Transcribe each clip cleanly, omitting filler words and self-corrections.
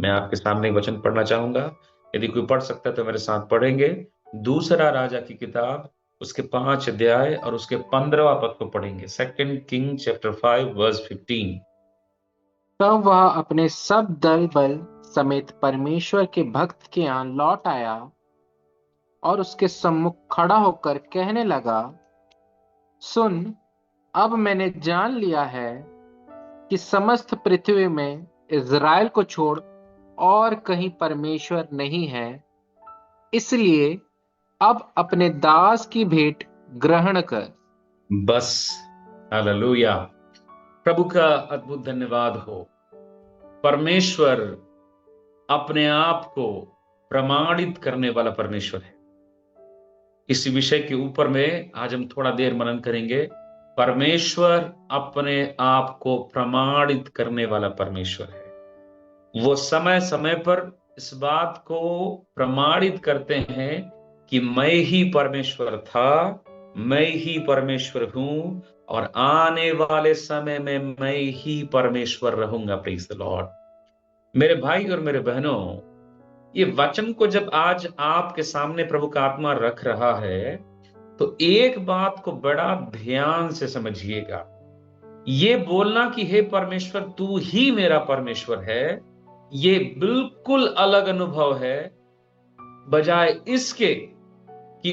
मैं आपके सामने एक वचन पढ़ना चाहूंगा। यदि कोई पढ़ सकता है तो मेरे साथ पढ़ेंगे। दूसरा राजा की किताब, उसके 5 अध्याय और उसके 15वां पद को पढ़ेंगे। 2 किंग चैप्टर 5 वर्स 15। तब वह अपने सब दल बल समेत परमेश्वर के भक्त के यहाँ लौट आया और उसके सम्मुख खड़ा होकर कहने लगा, सुन, अब मैंने जान लिया है कि समस्त पृथ्वी में इज़राइल को छोड़ और कहीं परमेश्वर नहीं है। इसलिए अब अपने दास की भेंट ग्रहण कर। बस, हालेलुया। प्रभु का अद्भुत धन्यवाद हो। परमेश्वर अपने आप को प्रमाणित करने वाला परमेश्वर है। इस विषय के ऊपर में आज हम थोड़ा देर मनन करेंगे। परमेश्वर अपने आप को प्रमाणित करने वाला परमेश्वर है। वो समय समय पर इस बात को प्रमाणित करते हैं कि मैं ही परमेश्वर था, मैं ही परमेश्वर हूं और आने वाले समय में मैं ही परमेश्वर रहूंगा। Praise the Lord. मेरे भाई और मेरे बहनों, ये वचन को जब आज आपके सामने प्रभु का आत्मा रख रहा है तो एक बात को बड़ा ध्यान से समझिएगा। ये बोलना कि हे परमेश्वर तू ही मेरा परमेश्वर है, ये बिल्कुल अलग अनुभव है बजाय इसके कि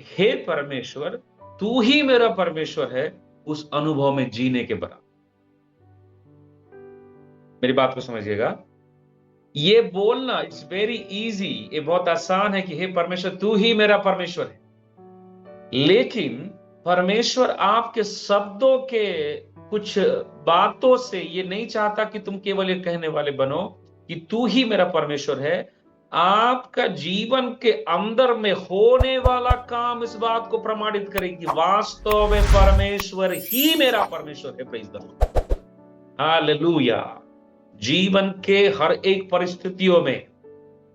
हे परमेश्वर तू ही मेरा परमेश्वर है, उस अनुभव में जीने के बराबर। मेरी बात को समझिएगा। ये बोलना इट्स वेरी इजी, ये बहुत आसान है कि हे परमेश्वर तू ही मेरा परमेश्वर है। लेकिन परमेश्वर आपके शब्दों के कुछ बातों से ये नहीं चाहता कि तुम केवल ये कहने वाले बनो कि तू ही मेरा परमेश्वर है। आपका जीवन के अंदर में होने वाला काम इस बात को प्रमाणित करे कि वास्तव में परमेश्वर ही मेरा परमेश्वर है। Praise the Lord, hallelujah. जीवन के हर एक परिस्थितियों में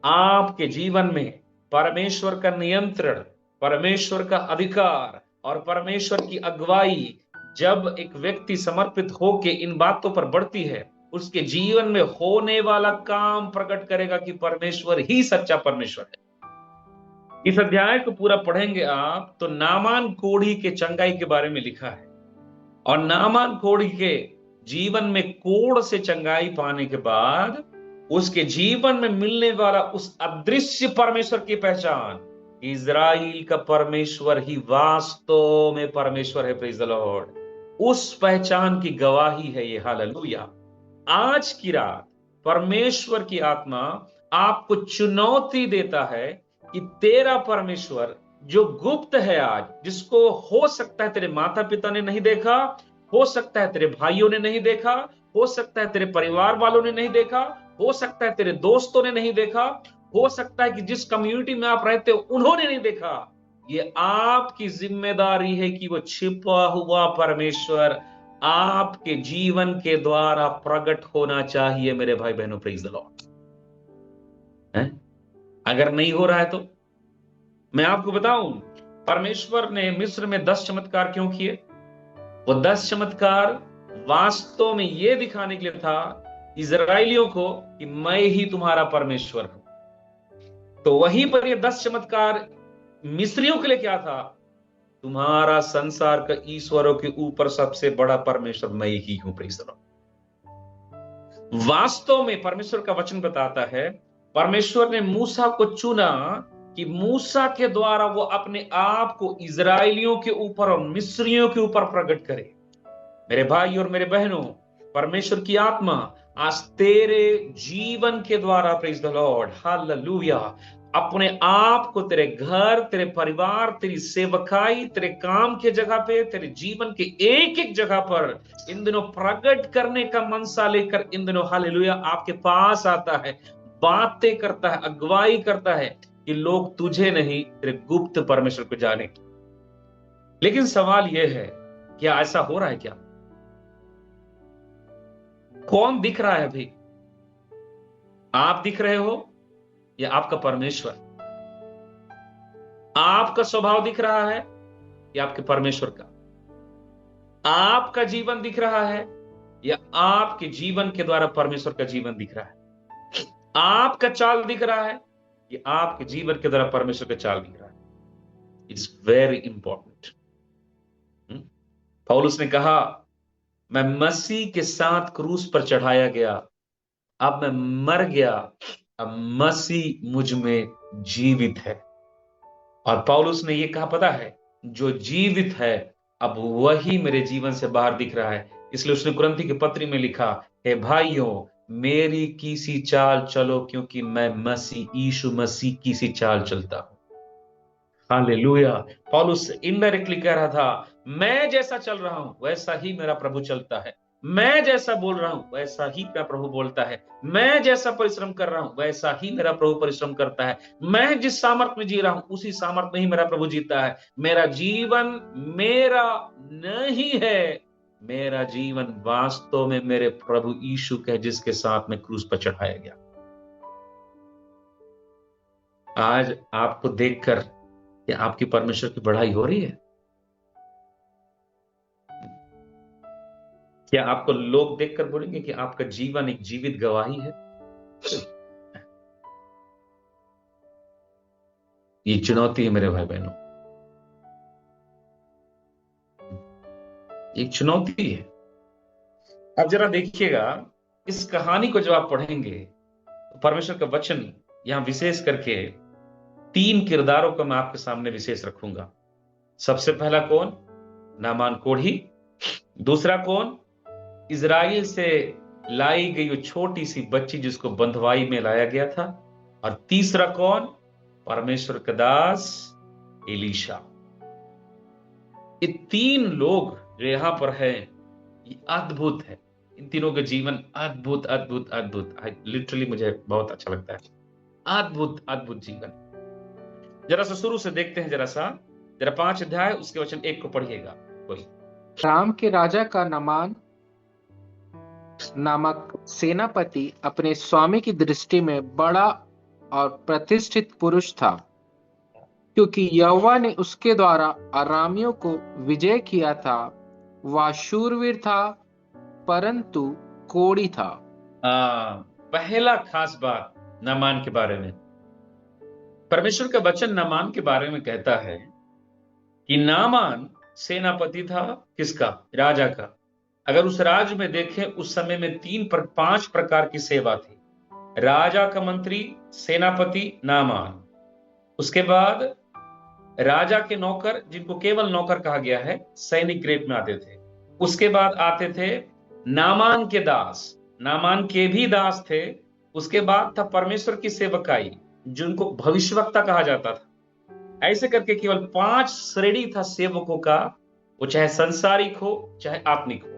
आपके जीवन में परमेश्वर का नियंत्रण, परमेश्वर का अधिकार और परमेश्वर की अगुवाई जब एक व्यक्ति समर्पित होके इन बातों पर बढ़ती है, उसके जीवन में होने वाला काम प्रकट करेगा कि परमेश्वर ही सच्चा परमेश्वर है। इस अध्याय को पूरा पढ़ेंगे आप तो नामान कोढ़ी के चंगाई के बारे में लिखा है। और नामान कोढ़ी के जीवन में कोढ़ से चंगाई पाने के बाद उसके जीवन में मिलने वाला उस अदृश्य परमेश्वर की पहचान, इज़राइल का परमेश्वर ही वास्तव में परमेश्वर है। Praise the Lord. उस पहचान की गवाही है ये। हालेलुया। आज की रात परमेश्वर की आत्मा आपको चुनौती देता है कि तेरा परमेश्वर जो गुप्त है आज, जिसको हो सकता है तेरे माता पिता ने नहीं देखा, हो सकता है तेरे भाइयों ने नहीं देखा, हो सकता है तेरे परिवार वालों ने नहीं देखा, हो सकता है तेरे दोस्तों ने नहीं देखा, हो सकता है कि जिस कम्युनिटी में आप रहते हो उन्होंने नहीं देखा। ये आपकी जिम्मेदारी है कि वो छिपा हुआ परमेश्वर आपके जीवन के द्वारा प्रकट होना चाहिए। मेरे भाई बहनों, प्रेज़ द लॉर्ड। अगर नहीं हो रहा है तो मैं आपको बताऊं, परमेश्वर ने मिस्र में 10 चमत्कार क्यों किए? वो 10 चमत्कार वास्तव में ये दिखाने के लिए था इजराइलियों को कि मैं ही तुम्हारा परमेश्वर हूं। तो वहीं पर ये 10 चमत्कार मिस्रियों के लिए क्या था? तुम्हारा संसार का ईश्वरों के ऊपर सबसे बड़ा परमेश्वर मैं ही हूं। Praise the Lord. वास्तव में परमेश्वर का वचन बताता है परमेश्वर ने मूसा को चुना कि मूसा के द्वारा वो अपने आप को इजराइलियों के ऊपर और मिस्रियों के ऊपर प्रकट करे। मेरे भाई और मेरे बहनों, परमेश्वर की आत्मा आज तेरे जीवन के द्वारा, प्रेज़ द लॉर्ड, हालेलुया, अपने आप को तेरे घर, तेरे परिवार, तेरी सेवकाई, तेरे काम के जगह पे, तेरे जीवन के एक एक जगह पर इन दिनों प्रकट करने का मनसा लेकर इन दिनों हालेलुया आपके पास आता है, बातें करता है, अगुवाई करता है कि लोग तुझे नहीं तेरे गुप्त परमेश्वर को जाने। लेकिन सवाल यह है, क्या ऐसा हो रहा है? क्या कौन दिख रहा है? अभी आप दिख रहे हो या आपका परमेश्वर? आपका स्वभाव दिख रहा है या आपके परमेश्वर का? आपका जीवन दिख रहा है या आपके जीवन के द्वारा परमेश्वर का जीवन दिख रहा है? आपका चाल दिख रहा है कि आपके जीवन के द्वारा परमेश्वर का चाल दिख रहा है? It's very important. पौलुस ने कहा, मैं मसीह के साथ क्रूस पर चढ़ाया गया, अब मैं मर गया, अब मसीह मुझ में जीवित है। और पौलुस ने यह कहा, पता है, जो जीवित है अब वही मेरे जीवन से बाहर दिख रहा है। इसलिए उसने कुरिन्थी की पत्री में लिखा, हे भाइयों, मेरी की सी चाल चलो, क्योंकि मैं मसीह यीशु मसीह की सी चाल चलता हूं। हालेलुया। पौलुस इनडायरेक्टली कह रहा था, मैं जैसा चल रहा हूं वैसा ही मेरा प्रभु चलता है, मैं जैसा बोल रहा हूं वैसा ही मेरा प्रभु बोलता है, मैं जैसा परिश्रम कर रहा हूं वैसा ही मेरा प्रभु परिश्रम करता है, मैं जिस सामर्थ में जी रहा हूं उसी सामर्थ में ही मेरा प्रभु जीता है। मेरा जीवन मेरा नहीं है, मेरा जीवन वास्तव में मेरे प्रभु यीशु के, जिसके साथ में क्रूस पर चढ़ाया गया। आज आपको देखकर क्या आपकी परमेश्वर की बढ़ाई हो रही है? क्या आपको लोग देखकर बोलेंगे कि आपका जीवन एक जीवित गवाही है? ये चुनौती है मेरे भाई बहनों, एक चुनौती है। अब जरा देखिएगा, इस कहानी को जब आप पढ़ेंगे तो परमेश्वर का वचन यहां विशेष करके 3 किरदारों को मैं आपके सामने विशेष रखूंगा। सबसे पहला कौन? नामान कोढ़ी। दूसरा कौन? इजराइल से लाई गई वो छोटी सी बच्ची जिसको बंधुआई में लाया गया था। और तीसरा कौन? परमेश्वर का दास एलीशा। ये 3 लोग जो यहां पर है, ये अद्भुत है। इन तीनों के जीवन अद्भुत अद्भुत अद्भुत, लिटरली मुझे बहुत अच्छा लगता है। अद्भुत अद्भुत जीवन। जरा सा शुरू से देखते हैं, जरा 5 अध्याय उसके वचन 1 को पढ़िएगा। कोई राम के राजा का नामान नामक सेनापति अपने स्वामी की दृष्टि में बड़ा और प्रतिष्ठित पुरुष था, क्योंकि यहोवा ने उसके द्वारा अरामियों को विजय किया था। वह शूरवीर था, परंतु कोढ़ी था। पहला खास बात नामान के बारे में, परमेश्वर का वचन नामान के बारे में कहता है कि नामान सेनापति था। किसका? राजा का। अगर उस राज्य में देखें, उस समय में 5 प्रकार की सेवा थी। राजा का मंत्री, सेनापति, नामान। उसके बाद राजा के नौकर, जिनको केवल नौकर कहा गया है, सैनिक ग्रेड में आते थे। उसके बाद आते थे नामान के दास, नामान के भी दास थे। उसके बाद था परमेश्वर की सेवकाई, जिनको भविष्यवक्ता कहा जाता था। ऐसे करके केवल 5 श्रेणी था सेवकों का, वो चाहे संसारिक हो चाहे आत्मिक हो।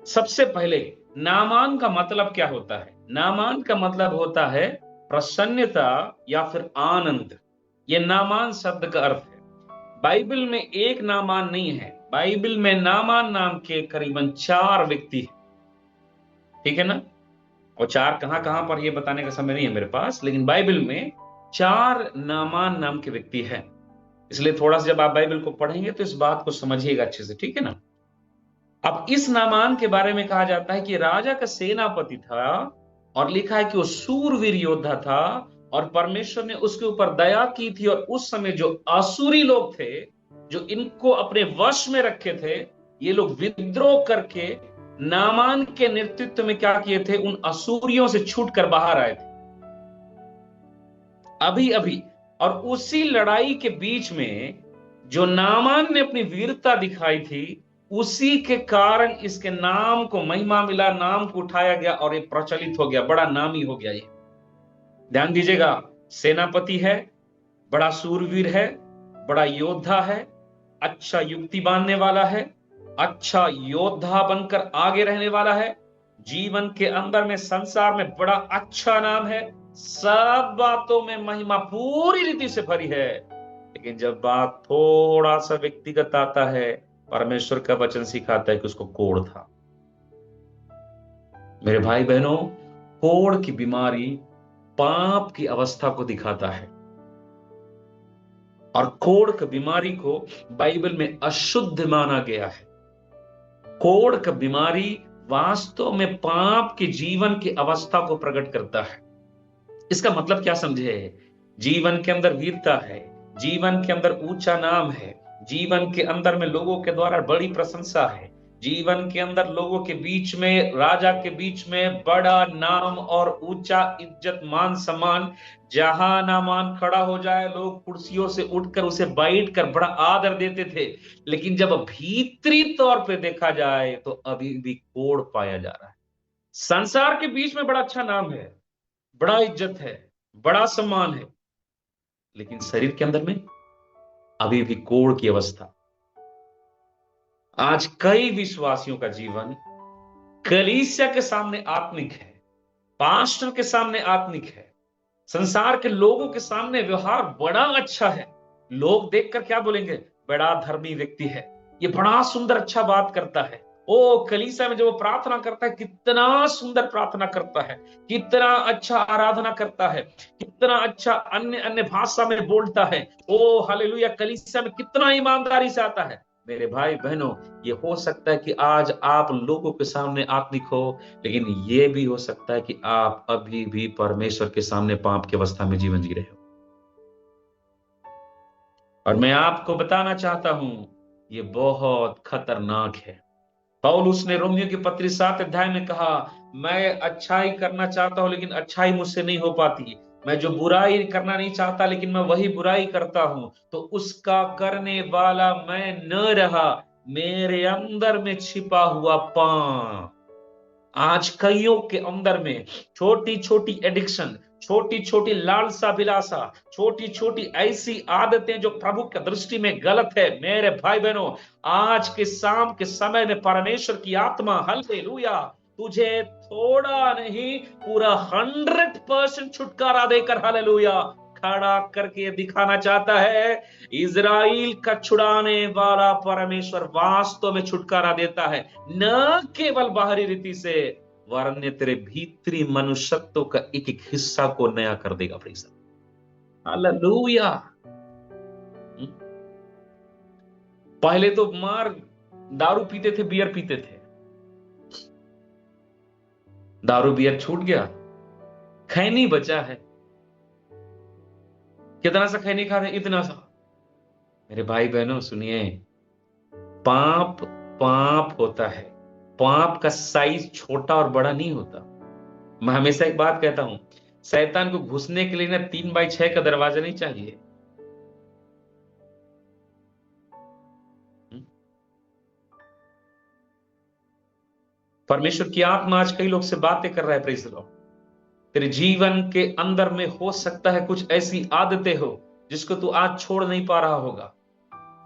सबसे पहले नामान का मतलब क्या होता है? नामान का मतलब होता है प्रसन्नता या फिर आनंद। यह नामान शब्द का अर्थ है। बाइबल में एक नामान नहीं है, बाइबल में नामान नाम के करीबन 4 व्यक्ति हैं। ठीक है ना? और 4 कहां पर, यह बताने का समय नहीं है मेरे पास, लेकिन बाइबल में 4 नामान नाम के व्यक्ति हैं। इसलिए थोड़ा सा जब आप बाइबल को पढ़ेंगे तो इस बात को समझिएगा अच्छे से, ठीक है ना? अब इस नामान के बारे में कहा जाता है कि राजा का सेनापति था, और लिखा है कि वो शूरवीर योद्धा था, और परमेश्वर ने उसके ऊपर दया की थी। और उस समय जो असुरी लोग थे, जो इनको अपने वश में रखे थे, ये लोग विद्रोह करके नामान के नेतृत्व में क्या किए थे? उन असुरियों से छूटकर बाहर आए थे अभी। और उसी लड़ाई के बीच में जो नामान ने अपनी वीरता दिखाई थी, उसी के कारण इसके नाम को महिमा मिला, नाम को उठाया गया और ये प्रचलित हो गया, बड़ा नामी हो गया। ये ध्यान दीजिएगा, सेनापति है, बड़ा सूरवीर है, बड़ा योद्धा है, अच्छा युक्ति बांधने वाला है, अच्छा योद्धा बनकर आगे रहने वाला है, जीवन के अंदर में संसार में बड़ा अच्छा नाम है, सब बातों में महिमा पूरी रीति से भरी है। लेकिन जब बात थोड़ा सा व्यक्तिगत आता है, परमेश्वर का वचन सिखाता है कि उसको कोढ़ था। मेरे भाई बहनों, कोढ़ की बीमारी पाप की अवस्था को दिखाता है, और कोढ़ की बीमारी को बाइबल में अशुद्ध माना गया है। कोढ़ की बीमारी वास्तव में पाप के जीवन की अवस्था को प्रकट करता है। इसका मतलब क्या समझे? जीवन के अंदर वीरता है, जीवन के अंदर ऊंचा नाम है, जीवन के अंदर में लोगों के द्वारा बड़ी प्रशंसा है, जीवन के अंदर लोगों के बीच में, राजा के बीच में बड़ा नाम और ऊंचा इज्जत मान सम्मान। जहां नामान खड़ा हो जाए, लोग कुर्सियों से उठकर उसे बैठ कर बड़ा आदर देते थे। लेकिन जब भीतरी तौर पे देखा जाए तो अभी भी कोड़ पाया जा रहा है। संसार के बीच में बड़ा अच्छा नाम है, बड़ा इज्जत है, बड़ा सम्मान है, लेकिन शरीर के अंदर में अभी भी कोड़ की अवस्था। आज कई विश्वासियों का जीवन कलीसिया के सामने आत्मिक है, पास्टर के सामने आत्मिक है, संसार के लोगों के सामने व्यवहार बड़ा अच्छा है। लोग देखकर क्या बोलेंगे? बड़ा धर्मी व्यक्ति है, ये बड़ा सुंदर अच्छा बात करता है। ओ, कलीसिया में जब वो प्रार्थना करता है, कितना सुंदर प्रार्थना करता है, कितना अच्छा आराधना करता है, कितना अच्छा अन्य अन्य भाषा में बोलता है। ओ हालेलुया, कलीसिया में कितना ईमानदारी से आता है। मेरे भाई बहनों, ये हो सकता है कि आज आप लोगों के सामने आत्मिक हो, लेकिन ये भी हो सकता है कि आप अभी भी परमेश्वर के सामने पाप की अवस्था में जीवन जी रहे हो। और मैं आपको बताना चाहता हूं, ये बहुत खतरनाक है। पौलुस ने रोमियो की पत्री 7 अध्याय में कहा, मैं अच्छाई करना चाहता हूं लेकिन अच्छाई मुझसे नहीं हो पाती। मैं जो बुराई करना नहीं चाहता लेकिन मैं वही बुराई करता हूं, तो उसका करने वाला मैं न रहा, मेरे अंदर में छिपा हुआ पाप। आज कईयों के अंदर में छोटी छोटी एडिक्शन, छोटी छोटी लालसा विलासा, छोटी छोटी ऐसी आदतें जो प्रभु की दृष्टि में गलत है। मेरे भाई बहनों, आज के शाम के समय में परमेश्वर की आत्मा, हालेलुया, तुझे थोड़ा नहीं, पूरा 100% छुटकारा देकर, हालेलुया, खड़ा करके दिखाना चाहता है। इज़राइल का छुड़ाने वाला परमेश्वर वास्तव में छुटकारा देता है, न केवल बाहरी रीति से, वरन तेरे भीतरी मनुष्यत्व का एक एक हिस्सा को नया कर देगा। Praise hallelujah. पहले तो मार दारू पीते थे, बियर पीते थे, दारू बियर छूट गया, खैनी बचा है। कितना सा खैनी खा रहे? इतना सा। मेरे भाई बहनों सुनिए, पाप पाप होता है, पाप का साइज छोटा और बड़ा नहीं होता। मैं हमेशा एक बात कहता हूं, शैतान को घुसने के लिए ना 3x6 का दरवाजा नहीं चाहिए। परमेश्वर की आत्मा आज कई लोग से बातें कर रहा है। Praise the Lord. तेरे जीवन के अंदर में हो सकता है कुछ ऐसी आदतें हो जिसको तू आज छोड़ नहीं पा रहा होगा।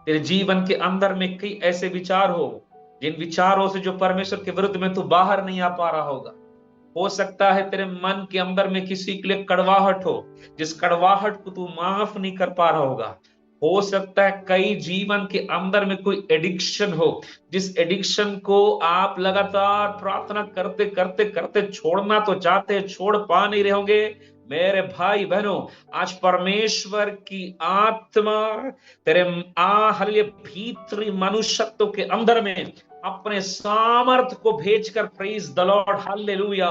तेरे जीवन के अंदर में कई ऐसे विचार हो, जिन विचारों से जो परमेश्वर के विरुद्ध में तू बाहर नहीं आ पा रहा होगा। हो सकता है तेरे मन के अंदर में किसी के लिए कड़वाहट हो, जिस कड़वाहट को तू माफ नहीं कर पा रहा होगा। हो सकता है कई जीवन के अंदर में कोई एडिक्शन हो, जिस एडिक्शन को आप लगातार प्रार्थना करते करते करते छोड़ना तो चाहते, छोड़ पा नहीं रहे होंगे। मेरे भाई बहनों, आज परमेश्वर की आत्मा तेरे हल्के भीतरी मनुष्यत्व के अंदर में अपने सामर्थ को भेजकर, प्रेज द लॉर्ड, हालेलुया,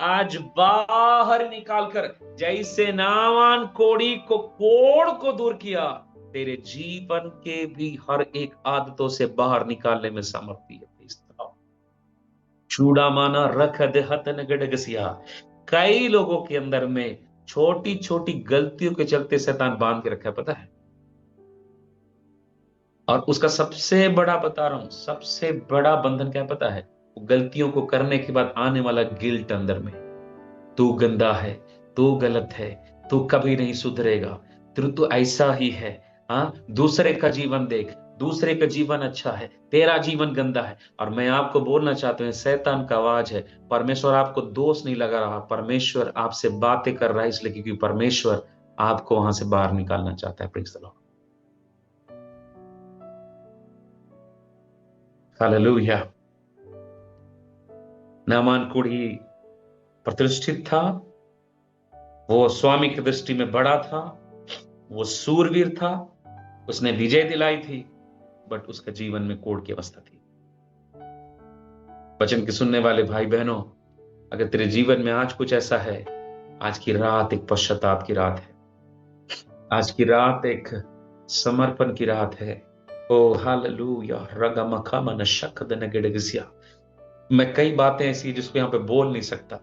आज बाहर निकालकर, जैसे नामान कोड़ी को कोड़ को दूर किया, तेरे जीवन के भी हर एक आदतों से बाहर निकालने में सामर्थ्य है। चूड़ा माना रख दे हतन गडगसिया। कई लोगों के अंदर में छोटी छोटी गलतियों के चलते शैतान बांध के रखा है, पता है। और उसका सबसे बड़ा बता रहा हूं, सबसे बड़ा बंधन क्या पता है? गलतियों को करने के बाद आने वाला गिल्ट अंदर में, तू गंदा है, तू गलत है, तू कभी नहीं सुधरेगा, तू ऐसा ही है। हाँ, दूसरे का जीवन देख, दूसरे का जीवन अच्छा है, तेरा जीवन गंदा है। और मैं आपको बोलना चाहता हूं, शैतान का आवाज है। परमेश्वर आपको दोष नहीं लगा रहा, परमेश्वर आपसे बातें कर रहा है, इसलिए क्योंकि परमेश्वर आपको वहां से बाहर निकालना चाहता है। Praise the Lord, hallelujah. Naaman कुढ़ी प्रतिष्ठित था, वो स्वामी की दृष्टि में बड़ा था, वो सूरवीर था, उसने विजय दिलाई थी, बट उसका जीवन में कोढ़ की अवस्था थी। वचन के सुनने वाले भाई बहनों, अगर तेरे जीवन में आज कुछ ऐसा है, आज की रात एक पश्चाताप की रात है। आज की रात एक समर्पण की रात है। ओ हालेलुया रगमखमन शक्दनगेडगसिया। मैं कई बातें ऐसी हैं जिसको यहाँ पे बोल नहीं सकता,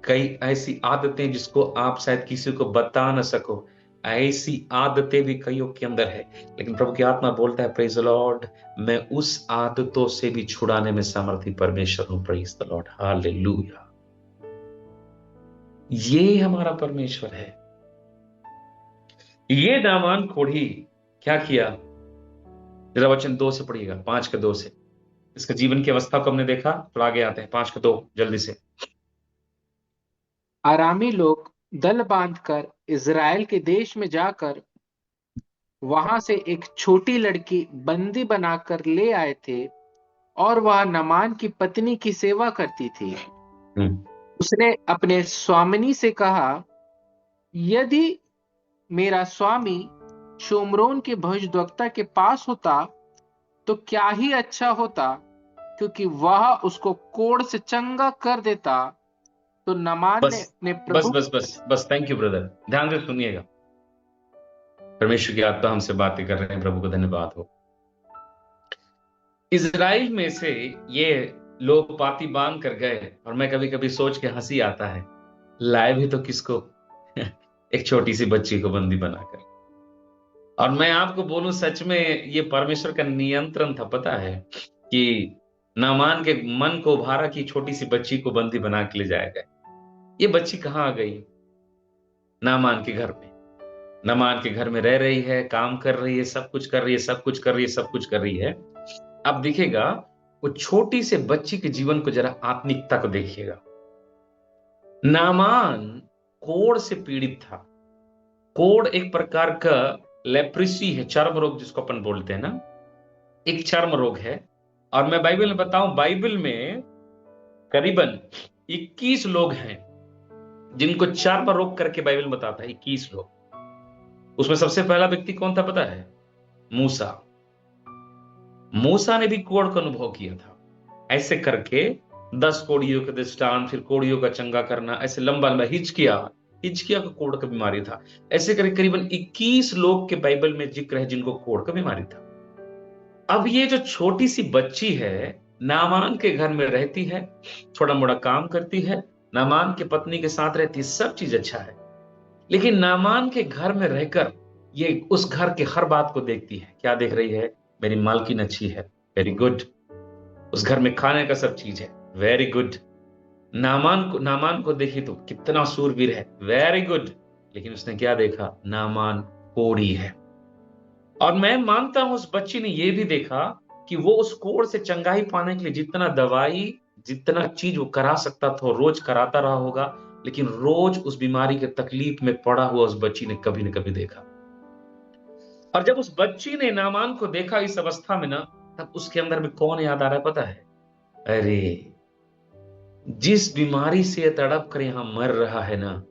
कई ऐसी आदतें जिसको आप शायद किसी को बता ना सको, ऐसी आदतें भी कईयों के अंदर है, लेकिन प्रभु की आत्मा बोलता है प्रेज द लॉर्ड, मैं उस आदतों से भी छुड़ाने में सामर्थी परमेश्वर हूं। Praise the Lord hallelujah. ये हमारा परमेश्वर है। ये नामान कोढ़ी क्या किया? जरा वचन 2 से पढ़िएगा, 5 के 2 से। इसका जीवन की अवस्था को हमने देखा, थोड़ा आगे आते हैं 5 के 2 जल्दी से। अरामी लोग दल बांधकर इज़राइल के देश में जाकर वहां से एक छोटी लड़की बंदी बनाकर ले आए थे, और वह नामान की पत्नी की सेवा करती थी। उसने अपने स्वामिनी से कहा, यदि मेरा स्वामी शोमरोन के भविष्यद्वक्ता के पास होता तो क्या ही अच्छा होता, क्योंकि वह उसको कोढ़ से चंगा कर देता। तो नामान ने बस अपने बस प्रभु बस बस बस, थैंक यू ब्रदर, ध्यान से सुनिएगा। परमेश्वर की आत्मा हमसे बातें कर रहे हैं, प्रभु को धन्यवाद हो। इज़राइल में से ये लोग पाती बांध कर गए, और मैं कभी कभी सोच के हंसी आता है, लाए भी तो किसको? एक छोटी सी बच्ची को बंदी बनाकर। और मैं आपको बोलूं, सच में ये परमेश्वर का नियंत्रण था। पता है कि नामान के मन को उभारा कि छोटी सी बच्ची को बंदी बना के ले जाया गया। ये बच्ची कहां आ गई? नामान के घर में। नामान के घर में रह रही है, काम कर रही है, सब कुछ कर रही है, सब कुछ कर रही है, सब कुछ कर रही है। अब दिखेगा वो छोटी से बच्ची के जीवन को, जरा आत्मिकता को देखिएगा। नामान कोढ़ से पीड़ित था। कोढ़ एक प्रकार का लेप्रेसी है, चर्म रोग जिसको अपन बोलते हैं ना, एक चर्म रोग है। और मैं बाइबल में बताऊं, बाइबल में करीबन 21 लोग हैं जिनको चर्म रोग करके बाइबल बताता है, 21 लोग। उसमें सबसे पहला व्यक्ति कौन था पता है? मूसा। मूसा ने भी कोढ़ का अनुभव किया था। ऐसे करके 10 कोढ़ियों के दृष्टांत, फिर कोढ़ियों का चंगा करना, ऐसे लंबा लंबा हिचकिया का कोढ़ का बीमारी था। ऐसे करके करीबन 21 लोग के बाइबल में जिक्र है जिनको कोढ़ का बीमारी था। अब ये जो छोटी सी बच्ची है, नामान के घर में रहती है, थोड़ा मोड़ा काम करती है, नामान की पत्नी के साथ रहती है, सब चीज अच्छा है। लेकिन नामान के घर में रहकर ये उस घर के हर बात को देखती है। क्या देख रही है? मेरी मालकिन अच्छी है, वेरी गुड। उस घर में खाने का सब चीज है, वेरी गुड। नामान को देखी तो कितना सूरवीर है, वेरी गुड। लेकिन उसने क्या देखा? नामान कोढ़ी है। और मैं मानता हूं उस बच्ची ने यह भी देखा कि वो उस कोढ़ से चंगाई पाने के लिए जितना दवाई, जितना चीज वो करा सकता था, रोज कराता रहा होगा। लेकिन रोज उस बीमारी के तकलीफ में पड़ा हुआ उस बच्ची ने कभी न कभी देखा। और जब उस बच्ची ने नामान को देखा इस अवस्था में ना, तब उसके अंदर में कौन याद आ रहा है पता है? अरे, जिस बीमारी से तड़प कर यहां मर रहा है ना,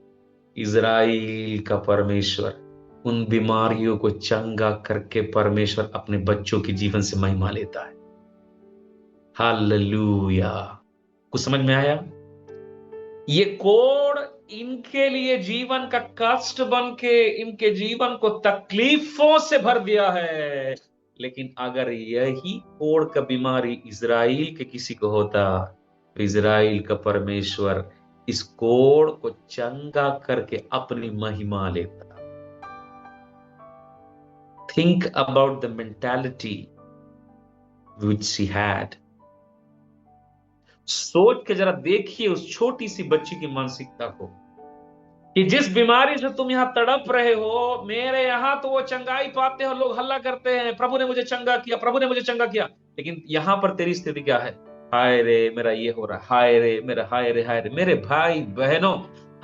इज़राइल का परमेश्वर, उन बीमारियों को चंगा करके परमेश्वर अपने बच्चों के जीवन से महिमा लेता है। हालेलुया। कुछ समझ में आया? ये कोढ़ इनके लिए जीवन का कष्ट बन के इनके जीवन को तकलीफों से भर दिया है। लेकिन अगर यही कोढ़ का बीमारी इज़राइल के किसी को होता, तो इज़राइल का परमेश्वर इस कोढ़ को चंगा करके अपनी महिमा लेता। Think about the mentality which she had. सोच के जरा देखिए उस छोटी सी बच्ची की मानसिकता को, कि जिस बीमारी से तुम यहां तड़प रहे हो, मेरे यहां तो वो चंगाई पाते हो, लोग हल्ला करते हैं, प्रभु ने मुझे चंगा किया, प्रभु ने मुझे चंगा किया। लेकिन यहां पर तेरी स्थिति क्या है? हाय रे मेरा ये हो रहा, हाय रे मेरा, हाय रे हाय रे। मेरे भाई बहनों,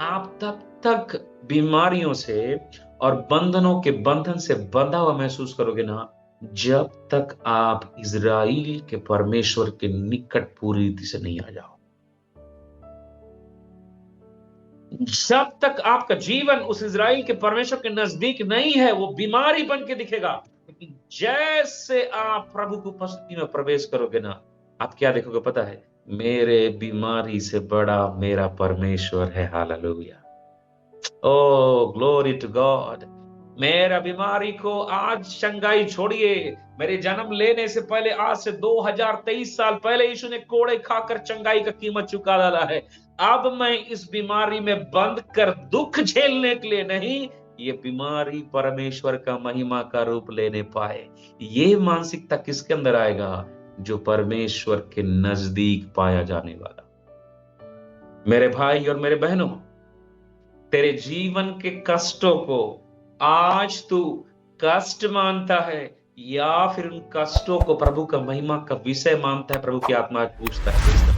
आप तब तक बीमारियों से और बंधनों के बंधन से बंधा हुआ महसूस करोगे ना, जब तक आप इज़राइल के परमेश्वर के निकट पूरी रीति से नहीं आ जाओ। जब तक आपका जीवन उस इज़राइल के परमेश्वर के नजदीक नहीं है, वो बीमारी बन के दिखेगा। लेकिन जैसे आप प्रभु की उपस्थिति में प्रवेश करोगे ना, आप क्या देखोगे पता है? मेरे बीमारी से बड़ा मेरा परमेश्वर है। Hallelujah. Oh glory to God. मेरा बीमारी को आज चंगाई छोड़िए। मेरे जन्म लेने से पहले, आज से 2023 साल पहले यीशु ने कोड़े खाकर चंगाई का कीमत चुका डाला है। अब मैं इस बीमारी में बंद कर दुख झेलने के लिए नहीं, ये बीमारी परमेश्वर का महिमा का रूप लेने पाए। ये मानसिकता किसके अंदर आएगा? जो परमेश्वर के नजदीक पाया जाने वाला। मेरे भाई और मेरे बहनों, तेरे जीवन के कष्टों को आज तू कष्ट मानता है या फिर उन कष्टों को प्रभु का महिमा का विषय मानता है? प्रभु की आत्मा पूछता है।